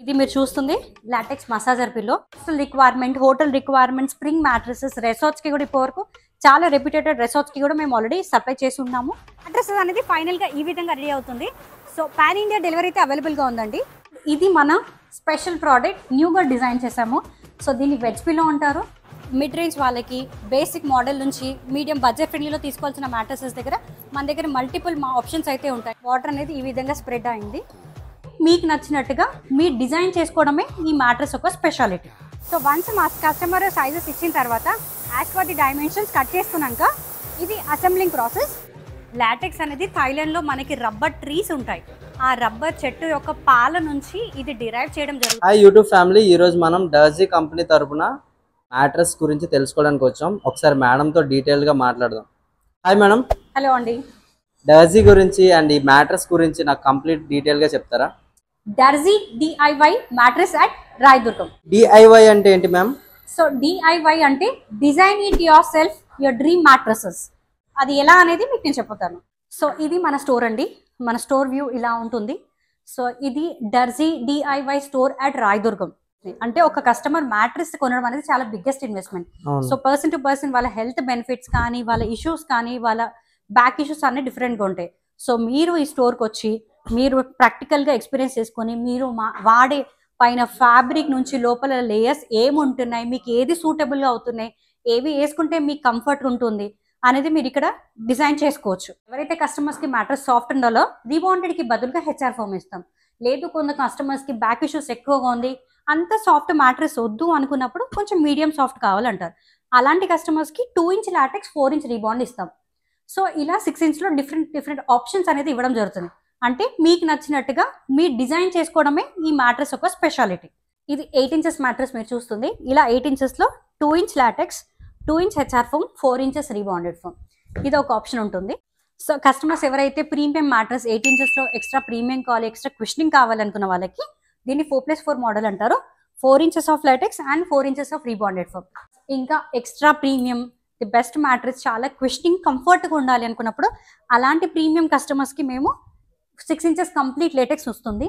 ఇది మీరు చూస్తుంది LaTeX massager pillow. Requirement, hotel requirement, spring mattresses, resorts కి కూడా ఇప్పటివరకు చాలా రెప్యూటెడ్ రిసార్ట్స్ కి కూడా మేము ఆల్రెడీ సప్లై చేసి ఉన్నాము. అడ్రస్ అనేది ఫైనల్ గా ఈ విధంగా రెడీ అవుతుంది. సో పాన్ ఇండియా డెలివరీ అయితే అవైలబుల్ గా ఉందండి. ఇది మన స్పెషల్ ప్రోడక్ట్, న్యూగా డిజైన్ చేసాము. సో దీన్ని వెజ్ పిల్లో అంటారు. మిడ్ రేంజ్ వాళ్ళకి బేసిక్ మోడల్ నుంచి మీడియం బడ్జెట్ ఫ్రెండ్లీలో తీసుకోవాల్సిన మ్యాట్రసెస్ దగ్గర మన దగ్గర మల్టిపుల్ ఆప్షన్స్ అయితే ఉంటాయి. వాటర్ అనేది ఈ విధంగా స్ప్రెడ్ అయింది. మీకు నచ్చినట్టుగా మీ డిజైన్ చేసుకోవడమే ఈ మ్యాట్రస్ ఒక స్పెషాలిటీ. సో వన్స్ మా కస్టమర్ సైజెస్ ఇచ్చిన తర్వాత as per the dimensions cut చేసుకున్నాక ఇది అసెంబ్లింగ్ ప్రాసెస్. లాటెక్స్ అనేది థాయిలాండ్లో మనకి రబ్బర్ ట్రీస్ ఉంటాయి. ఆ రబ్బర్ చెట్టు యొక్క పాల నుంచి ఇది డిరైవ్ చేయడం జరుగుతుంది. హాయ్ యూట్యూబ్ ఫ్యామిలీ, ఈరోజు మనం డర్జీ కంపెనీ తరపున మ్యాట్రస్ గురించి తెలుసుకోవడానికి వచ్చాం. ఒకసారి మేడంతో డీటెయిల్గా మాట్లాడదాం. Hi madam. హలో అండి. డర్జీ గురించి అండ్ ఈ మ్యాట్రస్ గురించి నాకు కంప్లీట్ డీటెయిల్గా చెప్తారా? డర్జీ DIY mattress at Rayadurgam. DIY అంటే ఏంటి మ్యామ్? సో DIY అంటే design it your self your dream mattresses. అది ఎలా అనేది మీకు నేను చెప్తాను. సో ఇది మన స్టోర్ అండి. మన స్టోర్ వ్యూ ఇలా ఉంటుంది. సో ఇది డర్జీ DIY స్టోర్ అట్ రాయదుర్గం. అంటే ఒక కస్టమర్ మ్యాట్రస్ కొనడం అనేది చాలా biggest investment. So person to person వాళ్ళ హెల్త్ బెనిఫిట్స్ కానీ, వాళ్ళ ఇష్యూస్ కానీ, వాళ్ళ బ్యాక్ ఇష్యూస్ అన్నీ డిఫరెంట్గా ఉంటాయి. సో మీరు ఈ స్టోర్కి వచ్చి మీరు ప్రాక్టికల్గా ఎక్స్పీరియన్స్ చేసుకొని మీరు వాడే పైన ఫ్యాబ్రిక్ నుంచి లోపల లేయర్స్ ఏముంటున్నాయి, మీకు ఏది సూటబుల్గా అవుతున్నాయి, ఏవి వేసుకుంటే మీకు కంఫర్ట్ ఉంటుంది అనేది మీరు ఇక్కడ డిజైన్ చేసుకోవచ్చు. ఎవరైతే కస్టమర్స్కి మ్యాట్రస్ సాఫ్ట్ ఉండాలో రీబాండెడ్కి బదులుగా HR ఫోమ్ ఇస్తాం. లేదు కొంత కస్టమర్స్కి బ్యాక్ ఇష్యూస్ ఎక్కువగా ఉంది, అంత సాఫ్ట్ మ్యాట్రస్ వద్దు అనుకున్నప్పుడు కొంచెం మీడియం సాఫ్ట్ కావాలంటారు. అలాంటి కస్టమర్స్కి 2 ఇంచ్ లాటెక్స్ 4 ఇంచ్ రీబాండ్ ఇస్తాం. సో ఇలా 6 ఇంచ్లో డిఫరెంట్ ఆప్షన్స్ అనేది ఇవ్వడం జరుగుతుంది. అంటే మీకు నచ్చినట్టుగా మీ డిజైన్ చేసుకోవడమే ఈ మ్యాట్రస్ ఒక స్పెషాలిటీ. ఇది 8 ఇంచెస్ మ్యాట్రస్ మీరు చూస్తుంది. ఇలా 8 ఇంచెస్లో 2 inch latex, 2 inch HR foam, 4 inches rebonded foam, ఇది ఒక ఆప్షన్ ఉంటుంది. సో కస్టమర్స్ ఎవరైతే ప్రీమియం మ్యాట్రస్ 8 ఇంచెస్లో ఎక్స్ట్రా ప్రీమియం కావాలి, ఎక్స్ట్రా క్విషనింగ్ కావాలనుకున్న వాళ్ళకి దీన్ని 4+4 మోడల్ అంటారు. 4 inches of latex and 4 inches of rebonded foam. ఇంకా extra premium the best mattress, చాలా క్విషనింగ్ కంఫర్ట్గా ఉండాలి అనుకున్నప్పుడు అలాంటి ప్రీమియం కస్టమర్స్కి మేము 6 ఇంచెస్ కంప్లీట్ లేటెక్స్ వస్తుంది.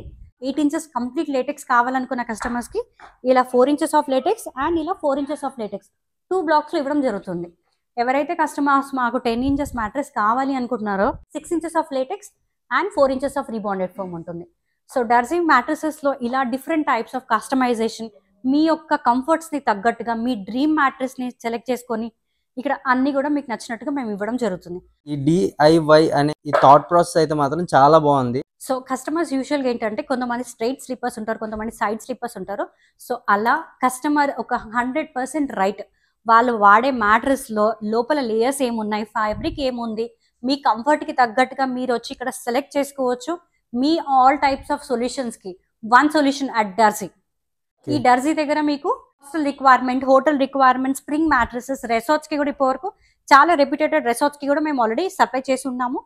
8 ఇంచెస్ కంప్లీట్ లేటెక్స్ కావాలనుకున్న కస్టమర్స్కి ఇలా 4 ఇంచెస్ ఆఫ్ లేటెక్స్ అండ్ ఇలా 4 ఇంచెస్ ఆఫ్ లేటెక్స్ 2 బ్లాక్స్లో ఇవ్వడం జరుగుతుంది. ఎవరైతే కస్టమర్స్ మాకు 10 ఇంచెస్ మ్యాట్రస్ కావాలి అనుకుంటున్నారో 6 inches of latex and 4 inches of rebonded foam ఉంటుంది. సో డర్జీ మ్యాట్రసెస్లో ఇలా డిఫరెంట్ టైప్స్ ఆఫ్ కస్టమైజేషన్, మీ యొక్క కంఫర్ట్స్ని తగ్గట్టుగా మీ డ్రీమ్ మ్యాట్రస్ని సెలెక్ట్ చేసుకొని ఇక్కడ అన్ని కూడా మీకు నచ్చినట్టుగా మేము ఇవ్వడం జరుగుతుంది. ఈ DIY అనే ఈ థాట్ ప్రాసెస్ అయితే మాత్రం చాలా బాగుంది. సో కస్టమర్స్ యూజువల్గా ఏంటంటే కొంతమంది స్ట్రైట్ స్లీపర్స్ ఉంటారు, కొంతమంది సైడ్ స్లీపర్స్ ఉంటారు. సో అలా కస్టమర్ ఒక 100% రైట్. వాళ్ళు వాడే మ్యాట్రస్లో లోపల లేయర్స్ ఏమున్నాయి, ఫ్యాబ్రిక్ ఏముంది, మీ కంఫర్ట్కి తగ్గట్టుగా మీరు వచ్చి ఇక్కడ సెలెక్ట్ చేసుకోవచ్చు. మీ ఆల్ టైప్స్ ఆఫ్ సొల్యూషన్స్కి వన్ సొల్యూషన్ అట్ డర్జీ. ఈ డర్జీ దగ్గర మీకు requirement, hotel requirement, spring mattresses, resorts కి కూడా ఇప్పటివరకు చాలా రెప్యూటెడ్ రిసార్ట్స్ కి కూడా మేము ఆల్రెడీ సప్లై చేసి ఉన్నాము.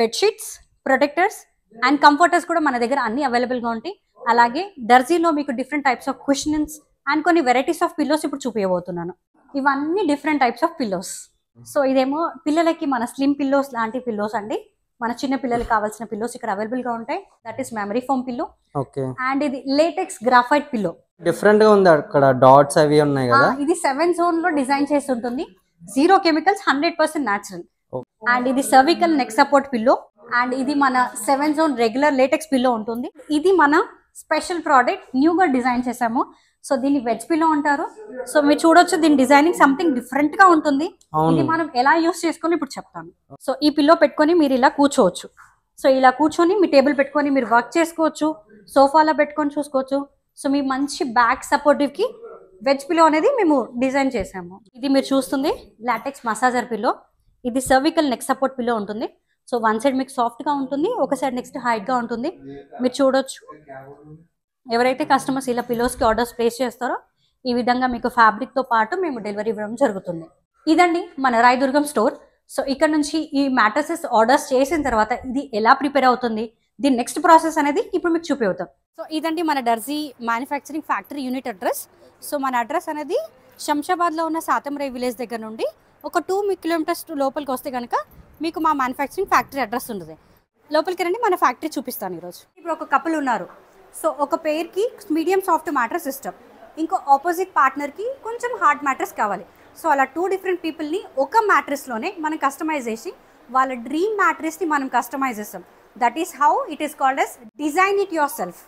బెడ్షీట్స్, ప్రొటెక్టర్స్ అండ్ కంఫర్టర్స్ కూడా మన దగ్గర అన్ని అవైలబుల్గా ఉంటాయి. అలాగే డర్జీలో మీకు different types of cushions and కొన్ని వెరైటీస్ ఆఫ్ పిల్లోస్ ఇప్పుడు చూపించబోతున్నాను. ఇవన్నీ different types of pillows. So ఇదేమో పిల్లలకి మన స్లిమ్ పిల్లోస్ లాంటి పిల్లోస్ అండి. మన చిన్న పిల్లలకి కావాల్సిన పిల్లోస్ ఇక్కడ అవైలబుల్గా ఉంటాయి. That is memory foam pillow. Okay. And ఇది లేటెక్స్ గ్రాఫైట్ పిల్లో. డిఫరెంట్ గా ఉంది, అక్కడ డాట్స్ అవి ఉన్నాయి కదా. ఇది 7 జోన్ లో డిజైన్ చేసి ఉంటుంది. 0 కెమికల్స్, 100% న్యాచురల్. అండ్ ఇది cervical neck support pillow. And ఇది మన 7 జోన్ రెగ్యులర్ లేటెక్స్ పిల్లో ఉంటుంది. ఇది మన స్పెషల్ ప్రోడక్ట్, న్యూగా డిజైన్ చేసాము. సో దీన్ని వెజ్ పిల్లో అంటారు. సో మీరు చూడొచ్చు, దీని డిజైనింగ్ సంథింగ్ డిఫరెంట్ గా ఉంటుంది. ఇది మనం ఎలా యూస్ చేసుకొని ఇప్పుడు చెప్తాను. సో ఈ పిల్లో పెట్టుకొని మీరు ఇలా కూర్చోవచ్చు. సో ఇలా కూర్చొని మీ టేబుల్ పెట్టుకొని మీరు వర్క్ చేసుకోవచ్చు, సోఫాలో పెట్టుకొని చూసుకోవచ్చు. సో మీ మంచి బ్యాక్ సపోర్టివ్కి వెజ్ పిల్లో అనేది మేము డిజైన్ చేసాము. ఇది మీరు చూస్తుంది లాటెక్స్ మసాజర్ పిల్లో. ఇది సర్వికల్ నెక్ సపోర్ట్ పిల్లో ఉంటుంది. సో వన్ సైడ్ మీకు సాఫ్ట్గా ఉంటుంది, ఒక సైడ్ నెక్స్ట్ హైట్గా ఉంటుంది. మీరు చూడొచ్చు. ఎవరైతే కస్టమర్స్ ఇలా పిల్లోస్కి ఆర్డర్స్ ప్లేస్ చేస్తారో ఈ విధంగా మీకు ఫ్యాబ్రిక్తో పాటు మేము డెలివరీ ఇవ్వడం జరుగుతుంది. ఇదండి మన రాయదుర్గం స్టోర్. సో ఇక్కడ నుంచి ఈ మ్యాట్రసెస్ ఆర్డర్స్ చేసిన తర్వాత ఇది ఎలా ప్రిపేర్ అవుతుంది, దీని నెక్స్ట్ ప్రాసెస్ అనేది ఇప్పుడు మీకు చూపిస్తాం. సో ఇదండి మన Darzi manufacturing factory unit address. So మన అడ్రస్ అనేది శంషాబాద్లో ఉన్న సాతంరాయ్ విలేజ్ దగ్గర నుండి ఒక 2 కిలోమీటర్స్ లోపలికి వస్తే కనుక మీకు మా మ్యానుఫ్యాక్చరింగ్ ఫ్యాక్టరీ అడ్రస్ ఉంటుంది. లోపలికి రండి, మన ఫ్యాక్టరీ చూపిస్తాను ఈరోజు. ఇప్పుడు ఒక కపుల్ ఉన్నారు, సో ఒక పేర్కి మీడియం సాఫ్ట్ మ్యాట్రెస్ ఇష్టం, ఇంకో ఆపోజిట్ పార్ట్నర్కి కొంచెం హార్డ్ మ్యాట్రెస్ కావాలి. సో అలా 2 డిఫరెంట్ పీపుల్ని ఒక మ్యాట్రెస్లోనే మనం కస్టమైజ్ చేసి వాళ్ళ డ్రీమ్ మ్యాట్రెస్ని మనం కస్టమైజ్ చేస్తాం. That is how it is called as design it your self.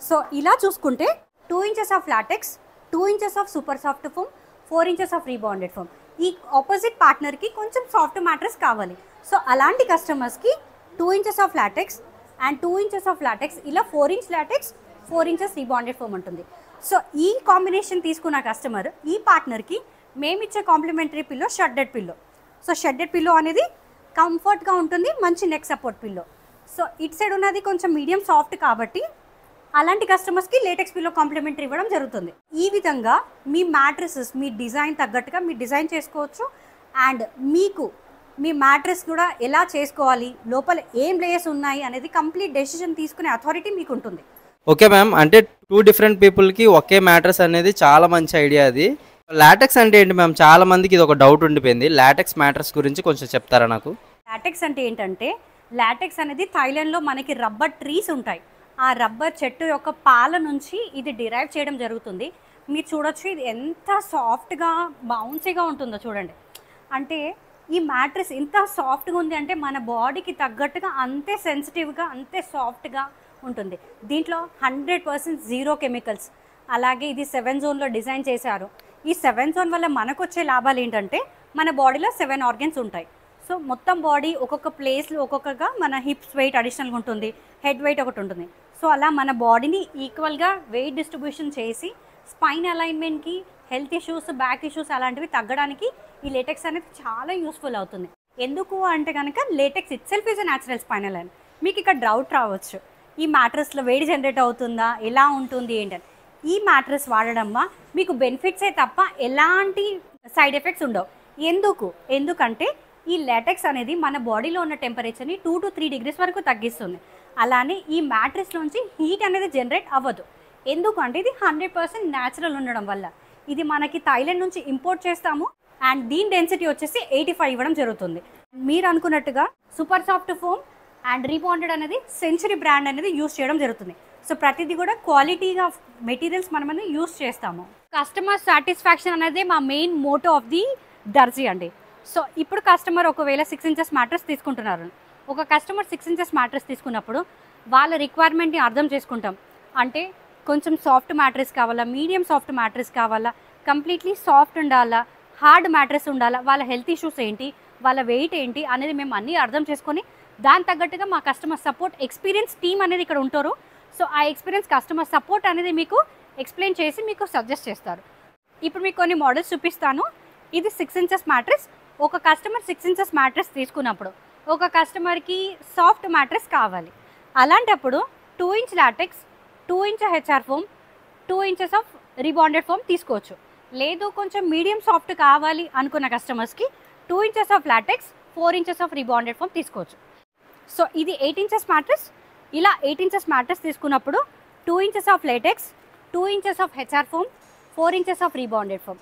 So ఇలా చూసుకుంటే 2 inches of LaTeX, 2 inches of super soft foam, 4 inches of rebonded foam. ఈ ఆపోజిట్ పార్ట్నర్కి కొంచెం సాఫ్ట్ మ్యాట్రెస్ కావాలి. సో అలాంటి కస్టమర్స్కి 2 inches of latex and 2 inches of LaTeX, ఇలా 4 inch LaTeX, 4 inches rebonded foam ఉంటుంది. So ఈ కాంబినేషన్ తీసుకున్న కస్టమర్ ఈ పార్ట్నర్కి మేమిచ్చే complementary pillow shredded pillow. So shredded pillow అనేది కంఫర్ట్గా ఉంటుంది, మంచి neck support pillow. So it side ఉన్నది కొంచెం మీడియం సాఫ్ట్ కాబట్టి అలాంటి కస్టమర్స్కి లేటెక్స్ పిల్లో కాంప్లిమెంటరీ ఇవ్వడం జరుగుతుంది. ఈ విధంగా మీ మ్యాట్రెసెస్ మీ డిజైన్ తగ్గట్టుగా మీరు డిజైన్ చేసుకోవచ్చు. అండ్ మీకు మీ మ్యాట్రెస్ కూడా ఎలా చేసుకోవాలి, లోపల ఏం లేయర్స్ ఉన్నాయి అనేది కంప్లీట్ డెసిషన్ తీసుకునే అథారిటీ మీకు ఉంటుంది. ఓకే మ్యామ్, అంటే 2 డిఫరెంట్ పీపుల్కి ఒకే మ్యాట్రెస్ అనేది చాలా మంచి ఐడియా. అది లాటెక్స్ అంటే ఏంటి మ్యామ్? చాలా మందికి ఇది ఒక డౌట్ ఉండిపోయింది. లాటెక్స్ మ్యాట్రెస్ గురించి కొంచెం చెప్తారా నాకు? లాటెక్స్ అంటే ఏంటంటే, లాటెక్స్ అనేది థాయిలాండ్లో మనకి రబ్బర్ ట్రీస్ ఉంటాయి. ఆ రబ్బర్ చెట్టు యొక్క పాల నుంచి ఇది డిరైవ్ చేయడం జరుగుతుంది. మీరు చూడొచ్చు ఇది ఎంత సాఫ్ట్గా బౌన్సీగా ఉంటుందో చూడండి. అంటే ఈ మ్యాట్రెస్ ఎంత సాఫ్ట్గా ఉంది అంటే మన బాడీకి తగ్గట్టుగా అంతే సెన్సిటివ్గా అంతే సాఫ్ట్గా ఉంటుంది. దీంట్లో 100% జీరో కెమికల్స్. అలాగే ఇది 7 జోన్లో డిజైన్ చేశారు. ఈ 7 జోన్ వల్ల మనకు వచ్చే లాభాలు ఏంటంటే మన బాడీలో 7 ఆర్గన్స్ ఉంటాయి. సో మొత్తం బాడీ ఒక్కొక్క ప్లేస్లో ఒక్కొక్కగా మన హిప్స్ వెయిట్ అడిషనల్గా ఉంటుంది, హెడ్ వెయిట్ ఒకటి ఉంటుంది. సో అలా మన బాడీని ఈక్వల్గా వెయిట్ డిస్ట్రిబ్యూషన్ చేసి స్పైన్ అలైన్మెంట్కి, హెల్త్ ఇష్యూస్, బ్యాక్ ఇష్యూస్ అలాంటివి తగ్గడానికి ఈ లేటెక్స్ అనేది చాలా యూస్ఫుల్ అవుతుంది. ఎందుకు అంటే కనుక latex it self is a natural spine align. మీకు ఇక్కడ డౌట్ రావచ్చు, ఈ మ్యాట్రెస్లో వేడి జనరేట్ అవుతుందా, ఎలా ఉంటుంది ఏంటని. ఈ మ్యాట్రెస్ వాడడం మీకు బెనిఫిట్సే తప్ప ఎలాంటి సైడ్ ఎఫెక్ట్స్ ఉండవు. ఎందుకంటే ఈ లాటెక్స్ అనేది మన బాడీలో ఉన్న టెంపరేచర్ని 2 to 3 degrees వరకు తగ్గిస్తుంది. అలానే ఈ మ్యాట్రెస్లోంచి హీట్ అనేది జనరేట్ అవ్వదు. ఎందుకంటే ఇది 100% న్యాచురల్ ఉండడం వల్ల. ఇది మనకి థాయిలాండ్ నుంచి ఇంపోర్ట్ చేస్తాము. అండ్ దీని డెన్సిటీ వచ్చేసి 85 ఇవ్వడం జరుగుతుంది. మీరు అనుకున్నట్టుగా super soft foam and rebonded అనేది సెంచరీ బ్రాండ్ అనేది యూస్ చేయడం జరుగుతుంది. సో ప్రతిదీ కూడా క్వాలిటీగా మెటీరియల్స్ మనం యూస్ చేస్తాము. కస్టమర్ సాటిస్ఫాక్షన్ అనేది మా మెయిన్ మోటో ఆఫ్ ది దర్జీ అండి. సో ఇప్పుడు కస్టమర్ ఒకవేళ 6 ఇంచెస్ మ్యాట్రెస్ తీసుకుంటున్నారు. ఒక కస్టమర్ 6 ఇంచెస్ మ్యాట్రెస్ తీసుకున్నప్పుడు వాళ్ళ రిక్వైర్మెంట్ని అర్థం చేసుకుంటాం. అంటే కొంచెం సాఫ్ట్ మ్యాట్రెస్ కావాలా, మీడియం సాఫ్ట్ మ్యాట్రెస్ కావాలా, కంప్లీట్లీ సాఫ్ట్ ఉండాలా, హార్డ్ మ్యాట్రెస్ ఉండాలా, వాళ్ళ హెల్త్ ఇష్యూస్ ఏంటి, వాళ్ళ వెయిట్ ఏంటి అనేది మేము అన్నీ అర్థం చేసుకొని దాని తగ్గట్టుగా మా కస్టమర్ సపోర్ట్ ఎక్స్పీరియన్స్ టీమ్ అనేది ఇక్కడ ఉంటారు. సో ఆ ఎక్స్పీరియన్స్ కస్టమర్ సపోర్ట్ అనేది మీకు ఎక్స్ప్లెయిన్ చేసి మీకు సజెస్ట్ చేస్తారు. ఇప్పుడు మీకు కొన్ని మోడల్స్ చూపిస్తాను. ఇది 6 ఇంచెస్ మ్యాట్రెస్. ఒక కస్టమర్ 6 ఇంచెస్ మ్యాట్రెస్ తీసుకున్నప్పుడు ఒక కస్టమర్కి సాఫ్ట్ మ్యాట్రెస్ కావాలి. అలాంటప్పుడు 2 inch latex, 2 inch HR foam, 2 inches of rebonded foam తీసుకోవచ్చు. లేదు కొంచెం మీడియం సాఫ్ట్ కావాలి అనుకున్న కస్టమర్స్కి 2 inches of LaTeX, 4 inches of rebonded foam తీసుకోవచ్చు. సో ఇది 8 ఇంచెస్ మ్యాట్రెస్. ఇలా 8 ఇంచెస్ మ్యాట్రెస్ తీసుకున్నప్పుడు 2 inches of latex, 2 inches of HR foam, 4 inches of rebonded foam.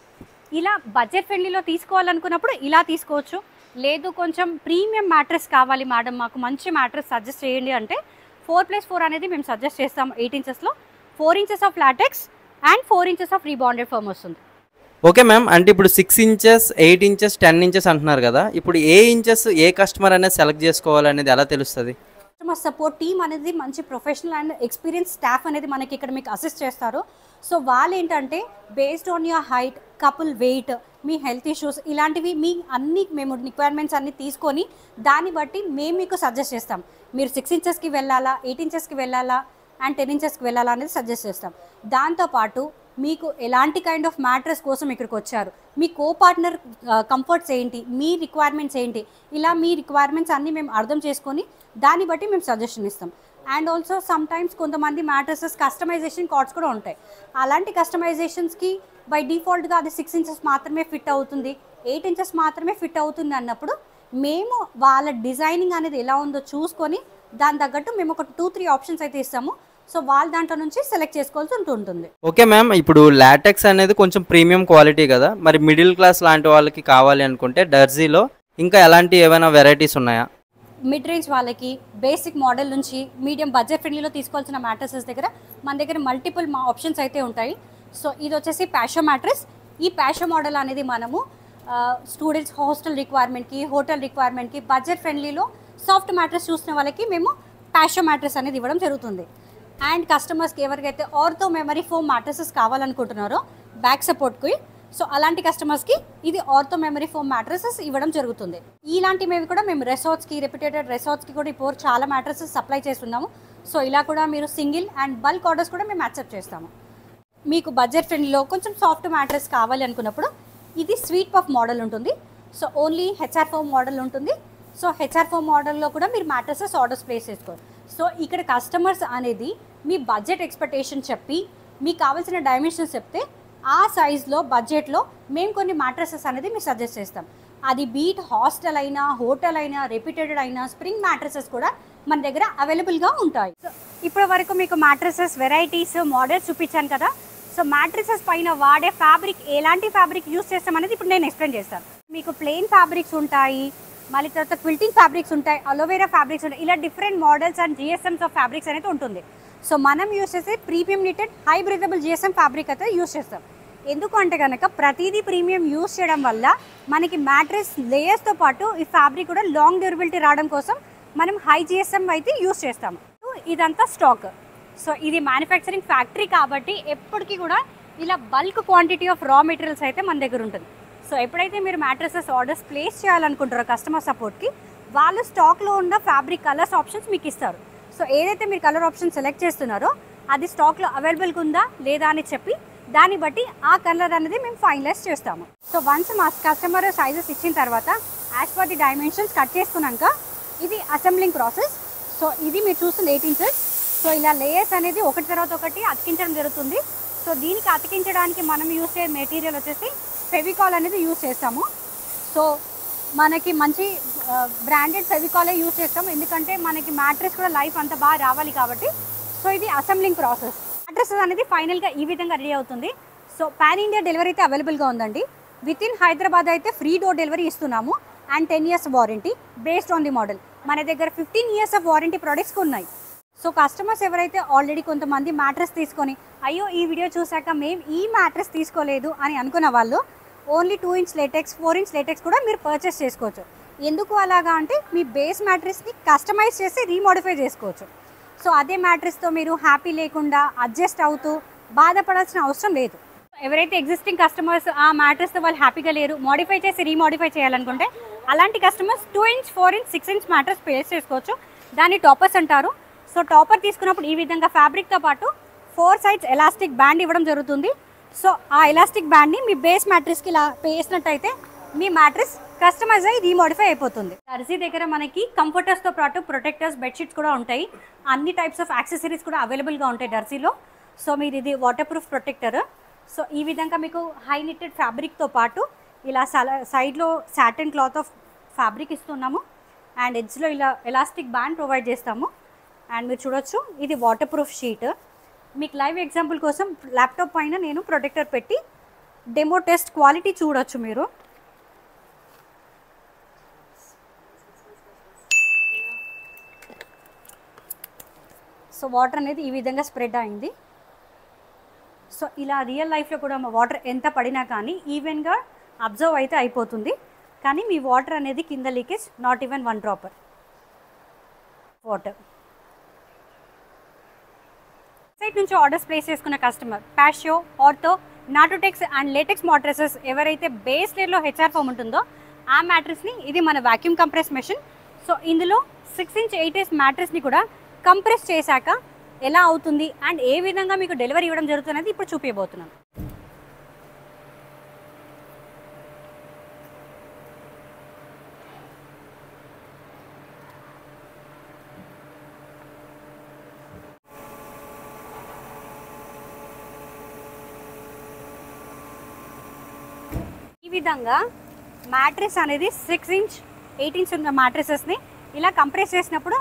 ఇలా బడ్జెట్ ఫ్రెండ్లీలో తీసుకోవాలనుకున్నప్పుడు ఇలా తీసుకోవచ్చు. లేదు కొంచెం ప్రీమియం మ్యాట్రెస్ కావాలి మేడం, మాకు మంచి మ్యాట్రెస్ సజెస్ట్ చేయండి అంటే 4+4 అనేది మేము సజెస్ట్ చేస్తాం. 8 ఇంచెస్లో 4 inches of latex and 4 inches of rebonded foam వస్తుంది. ఓకే మ్యామ్, అంటే ఇప్పుడు 6 ఇంచెస్, 8 ఇంచెస్, 10 ఇంచెస్ అంటున్నారు కదా, ఇప్పుడు ఏ ఇంచెస్ ఏ కస్టమర్ అనేది సెలెక్ట్ చేసుకోవాలనేది ఎలా తెలుస్తుంది? కస్టమర్ సపోర్ట్ టీమ్ అనేది మంచి ప్రొఫెషనల్ అండ్ ఎక్స్పీరియన్స్ స్టాఫ్ అనేది మనకి ఇక్కడ మీకు అసిస్ట్ చేస్తారు. సో వాళ్ళు ఏంటంటే based on your height, couple weight, మీ హెల్త్ ఇష్యూస్ ఇలాంటివి మీ అన్ని మేము రిక్వైర్మెంట్స్ అన్ని తీసుకొని దాన్ని బట్టి మేము మీకు సజెస్ట్ చేస్తాం. మీరు 6 ఇంచెస్కి వెళ్ళాలా, 8 ఇంచెస్కి వెళ్ళాలా అండ్ 10 ఇంచెస్కి వెళ్ళాలా అనేది సజెస్ట్ చేస్తాం. దాంతోపాటు మీకు ఎలాంటి కైండ్ ఆఫ్ మ్యాట్రెస్ కోసం ఇక్కడికి వచ్చారు, మీ కో పార్ట్నర్ కంఫర్ట్స్ ఏంటి, మీ రిక్వైర్మెంట్స్ ఏంటి, ఇలా మీ రిక్వైర్మెంట్స్ అన్నీ మేము అర్థం చేసుకొని దాన్ని బట్టి మేము సజెషన్ ఇస్తాం. అండ్ ఆల్సో సమ్ టైమ్స్ కొంతమంది మ్యాట్రెసెస్ కస్టమైజేషన్ కార్డ్స్ కూడా ఉంటాయి. అలాంటి కస్టమైజేషన్స్కి బై డిఫాల్ట్గా అది 6 ఇంచెస్ మాత్రమే ఫిట్ అవుతుంది, 8 ఇంచెస్ మాత్రమే ఫిట్ అవుతుంది అన్నప్పుడు మేము వాళ్ళ డిజైనింగ్ అనేది ఎలా ఉందో చూసుకొని దాని తగ్గట్టు మేము ఒక 2-3 ఆప్షన్స్ అయితే ఇస్తాము. సో వాళ్ళ దాంట్లో నుంచి సెలెక్ట్ చేసుకోవాల్సి ఉంటుంది. ఓకే మ్యామ్, ఇప్పుడు లాటెక్స్ అనేది కొంచెం ప్రీమియం క్వాలిటీ కదా, మరి మిడిల్ క్లాస్ లాంటి వాళ్ళకి కావాలి అనుకుంటే దర్జీలో ఇంకా ఎలాంటి ఏమైనా వెరైటీస్ ఉన్నాయా? మిడ్ రేంజ్ వాళ్ళకి బేసిక్ మోడల్ నుంచి మీడియం బడ్జెట్ ఫ్రెండ్లీలో తీసుకోవాల్సిన మ్యాట్రసెస్ దగ్గర మన దగ్గర మల్టిపుల్ ఆప్షన్స్ అయితే ఉంటాయి. సో ఇది వచ్చేసి ప్యాషో మ్యాట్రస్. ఈ ప్యాషో మోడల్ అనేది మనము స్టూడెంట్స్ హాస్టల్ రిక్వైర్మెంట్కి, హోటల్ రిక్వైర్మెంట్కి, బడ్జెట్ ఫ్రెండ్లీలో సాఫ్ట్ మ్యాట్రస్ చూసిన వాళ్ళకి మేము ప్యాషో మ్యాట్రస్ అనేది ఇవ్వడం జరుగుతుంది. అండ్ కస్టమర్స్కి ఎవరికైతే ఆర్థో మెమరీ ఫోమ్ మ్యాట్రసెస్ కావాలనుకుంటున్నారో బ్యాక్ సపోర్ట్కి, సో అలాంటి కస్టమర్స్కి ఇది ఆర్థో మెమరీ ఫోమ్ మ్యాట్రసెస్ ఇవ్వడం జరుగుతుంది. ఇలాంటివి కూడా మేము రెసార్ట్స్కి, రెప్యూటెడ్ రెసార్ట్స్కి కూడా ఇప్పుడు చాలా మ్యాట్రసెస్ సప్లై చేస్తున్నాము. సో ఇలా కూడా మీరు సింగిల్ అండ్ బల్క్ ఆర్డర్స్ కూడా మేము యాక్సెప్ట్ చేస్తాము. మీకు బడ్జెట్ ఫ్రెండ్లీలో కొంచెం సాఫ్ట్ మ్యాట్రస్ కావాలి అనుకున్నప్పుడు ఇది స్వీట్ పఫ్ మోడల్ ఉంటుంది. So only HR foam model ఉంటుంది. సో హెచ్ఆర్ ఫోమ్ మోడల్లో కూడా మీరు మ్యాట్రసెస్ ఆర్డర్స్ ప్లేస్ చేసుకోవాలి. సో ఇక్కడ కస్టమర్స్ అనేది మీ బడ్జెట్ ఎక్స్పెక్టేషన్ చెప్పి మీకు కావాల్సిన డైమెన్షన్స్ చెప్తే ఆ సైజ్లో బడ్జెట్లో మేము కొన్ని మ్యాట్రసెస్ అనేది మీకు సజెస్ట్ చేస్తాం. అది బీట్ హాస్టల్ అయినా, హోటల్ అయినా, రెప్యూటెడ్ అయినా, స్ప్రింగ్ మ్యాట్రసెస్ కూడా మన దగ్గర అవైలబుల్గా ఉంటాయి. సో ఇప్పటి వరకు మీకు మ్యాట్రసెస్ వెరైటీస్, మోడల్స్ చూపించాను కదా. సో మ్యాట్రసెస్ పైన వాడే ఫ్యాబ్రిక్, ఎలాంటి ఫ్యాబ్రిక్ యూస్ చేస్తాం అనేది ఇప్పుడు నేను ఎక్స్ప్లెయిన్ చేస్తాను. మీకు ప్లెయిన్ ఫ్యాబ్రిక్స్ ఉంటాయి, మళ్ళీ తర్వాత క్విల్టింగ్ ఫ్యాబ్రిక్స్ ఉంటాయి, అలోవేరా ఫ్యాబ్రిక్స్ ఉంటాయి. ఇలా different models and GSMs of fabrics అనేది ఉంటుంది. సో మనం యూస్ చేసే premium knitted high breathable GSM fabric అయితే యూస్ చేస్తాం. ఎందుకు అంటే కనుక ప్రతిదీ ప్రీమియం యూస్ చేయడం వల్ల మనకి మ్యాట్రెస్ లేయర్స్తో పాటు ఈ ఫ్యాబ్రిక్ కూడా లాంగ్ డ్యూరబిలిటీ రావడం కోసం మనం హై జిఎస్ఎం అయితే యూస్ చేస్తాము. ఇదంతా స్టాక్. సో ఇది మ్యానుఫ్యాక్చరింగ్ ఫ్యాక్టరీ కాబట్టి ఎప్పటికీ కూడా ఇలా బల్క్ క్వాంటిటీ ఆఫ్ రా మెటీరియల్స్ అయితే మన దగ్గర ఉంటుంది. సో ఎప్పుడైతే మీరు మ్యాట్రసెస్ ఆర్డర్స్ ప్లేస్ చేయాలనుకుంటారో కస్టమర్ సపోర్ట్కి, వాళ్ళు స్టాక్లో ఉన్న ఫ్యాబ్రిక్ కలర్స్ ఆప్షన్స్ మీకు ఇస్తారు. సో ఏదైతే మీరు కలర్ ఆప్షన్ సెలెక్ట్ చేస్తున్నారో అది స్టాక్లో అవైలబుల్గా ఉందా లేదా అని చెప్పి దాన్ని బట్టి ఆ కలర్ అనేది మేము ఫైనలైజ్ చేస్తాము. సో వన్స్ మా కస్టమర్ సైజెస్ ఇచ్చిన తర్వాత as per the dimensions cut చేసుకున్నాక ఇది అసెంబ్లింగ్ ప్రాసెస్. సో ఇది మీరు చూస్తుంది 8 ఇంచెస్. సో ఇలా లేయర్స్ అనేది ఒకటి తర్వాత ఒకటి అతికించడం జరుగుతుంది. సో దీనికి అతికించడానికి మనం యూస్ చేసే మెటీరియల్ వచ్చేసి ఫెవికాల్ అనేది యూస్ చేస్తాము. సో మనకి మంచి బ్రాండెడ్ ఫెవికాలే యూస్ చేస్తాము, ఎందుకంటే మనకి మ్యాట్రెస్ కూడా లైఫ్ అంతా బాగా రావాలి కాబట్టి. సో ఇది అసెంబ్లింగ్ ప్రాసెస్. మ్యాట్రెస్ అనేది ఫైనల్గా ఈ విధంగా రెడీ అవుతుంది. సో పాన్ ఇండియా డెలివరీ అయితే అవైలబుల్గా ఉందండి. విత్ ఇన్ హైదరాబాద్ అయితే ఫ్రీ డోర్ డెలివరీ ఇస్తున్నాము and 10 years warranty based on the model. మన దగ్గర 15 years ఆఫ్ వారంటీ ప్రొడక్ట్స్ ఉన్నాయి. సో కస్టమర్స్ ఎవరైతే ఆల్రెడీ కొంతమంది మ్యాట్రెస్ తీసుకొని అయ్యో ఈ వీడియో చూసాక మేము ఈ మ్యాట్రెస్ తీసుకోలేదు అని అనుకున్న వాళ్ళు only 2 inch latex, 4 inch latex కూడా మీరు పర్చేస్ చేసుకోవచ్చు. ఎందుకు అలాగా అంటే మీ బేస్ మ్యాట్రెస్ని కస్టమైజ్ చేసి రీమోడిఫై చేసుకోవచ్చు. సో అదే మ్యాట్రెస్తో మీరు హ్యాపీ లేకుండా అడ్జస్ట్ అవుతూ బాధపడాల్సిన అవసరం లేదు. ఎవరైతే ఎగ్జిస్టింగ్ కస్టమర్స్ ఆ మ్యాట్రెస్తో వాళ్ళు హ్యాపీగా లేరు, మోడిఫై చేసి రీమోడిఫై చేయాలనుకుంటే అలాంటి customers 2 inch, 4 inch, 6 inch mattress place చేసుకోవచ్చు. దాన్ని టాపర్స్ అంటారు. సో టాపర్ తీసుకున్నప్పుడు ఈ విధంగా ఫ్యాబ్రిక్తో పాటు 4 sides ఎలాస్టిక్ బ్యాండ్ ఇవ్వడం జరుగుతుంది. సో ఆ ఎలాస్టిక్ బ్యాండ్ని మీ బేస్ మ్యాట్రెస్కి ఇలా వేసినట్టయితే మీ మ్యాట్రెస్ కస్టమైజ్ అయ్యి రీమోడిఫై అయిపోతుంది. దర్జీ దగ్గర మనకి కంఫర్టర్స్తో పాటు ప్రొటెక్టర్స్, బెడ్షీట్స్ కూడా ఉంటాయి. అన్ని టైప్స్ ఆఫ్ యాక్సెసరీస్ కూడా అవైలబుల్గా ఉంటాయి దర్జీలో. సో మీరు ఇది వాటర్ ప్రూఫ్ ప్రొటెక్టర్. సో ఈ విధంగా మీకు హై నిట్టెడ్ ఫ్యాబ్రిక్తో పాటు ఇలా సైడ్లో సాటిన్ క్లాత్ ఆఫ్ ఫ్యాబ్రిక్ ఇస్తున్నాము అండ్ ఎడ్జ్లో ఇలా ఎలాస్టిక్ బ్యాండ్ ప్రొవైడ్ చేస్తాము. అండ్ మీరు చూడొచ్చు ఇది వాటర్ ప్రూఫ్ షీట్. మీకు లైవ్ ఎగ్జాంపుల్ కోసం ల్యాప్టాప్ పైన నేను ప్రొటెక్టర్ పెట్టి డెమో టెస్ట్ క్వాలిటీ చూడొచ్చు మీరు. సో వాటర్ అనేది ఈ విధంగా స్ప్రెడ్ అయింది. సో ఇలా రియల్ లైఫ్లో కూడా వాటర్ ఎంత పడినా కానీ ఈవెన్గా అబ్జర్వ్ అయితే అయిపోతుంది. కానీ మీ వాటర్ అనేది కింద leakage not even 1 drop water. Site నుంచి ఆర్డర్స్ ప్లేస్ చేసుకున్న కస్టమర్ ప్యాషో, ఆర్థో, నాటోటెక్స్ అండ్ లేటెక్స్ మ్యాట్రెసెస్ ఎవరైతే బేస్ లేయర్లో హెచ్ఆర్ ఫోమ్ ఉంటుందో ఆ మ్యాట్రెస్ని, ఇది మన వాక్యూమ్ కంప్రెస్ మెషిన్. సో ఇందులో 6 inch 8 inch మ్యాట్రెస్ని కూడా కంప్రెస్ చేశాక ఎలా అవుతుంది అండ్ ఏ విధంగా మీకు డెలివరీ ఇవ్వడం జరుగుతున్నది ఇప్పుడు చూపించబోతున్నాను. ఈ విధంగా మ్యాట్రెస్ అనేది 6 inch 8 inch ఉన్న మ్యాట్రెసెస్ని ఇలా కంప్రెస్ చేసినప్పుడు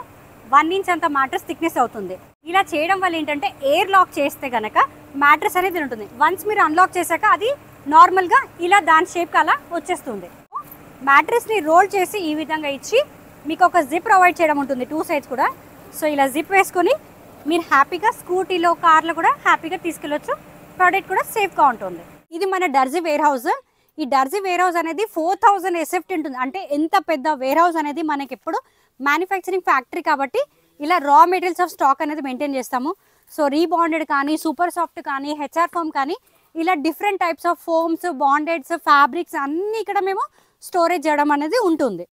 1 inch అంత మ్యాట్రెస్ థిక్నెస్ అవుతుంది. ఇలా చేయడం వల్ల ఏంటంటే ఎయిర్ లాక్ చేస్తే కనుక మ్యాట్రెస్ అనేది ఉంటుంది. వన్స్ మీరు అన్లాక్ చేశాక అది నార్మల్గా ఇలా దాని షేప్కి అలా వచ్చేస్తుంది. మ్యాట్రెస్ని రోల్ చేసి ఈ విధంగా ఇచ్చి మీకు ఒక జిప్ ప్రొవైడ్ చేయడం ఉంటుంది 2 సైడ్స్ కూడా. సో ఇలా జిప్ వేసుకొని మీరు హ్యాపీగా స్కూటీలో కార్లో కూడా హ్యాపీగా తీసుకెళ్ళొచ్చు. ప్రోడక్ట్ కూడా సేఫ్గా ఉంటుంది. ఇది మన డర్జీ వేర్ హౌస్. ఈ డర్జీ వేర్ హౌస్ అనేది 4000 SFT ఉంటుంది. అంటే ఎంత పెద్ద వేర్ హౌస్ అనేది మనకి ఎప్పుడు మ్యానుఫ్యాక్చరింగ్ ఫ్యాక్టరీ కాబట్టి ఇలా రా మెటీరియల్స్ ఆఫ్ స్టాక్ అనేది మెయింటైన్ చేస్తాము. సో రీబాండెడ్ కానీ, సూపర్ సాఫ్ట్ కానీ, హెచ్ఆర్ ఫోమ్ కానీ ఇలా different types of foams, bondeds, fabrics అన్నీ ఇక్కడ మేము స్టోరేజ్ చేయడం అనేది ఉంటుంది.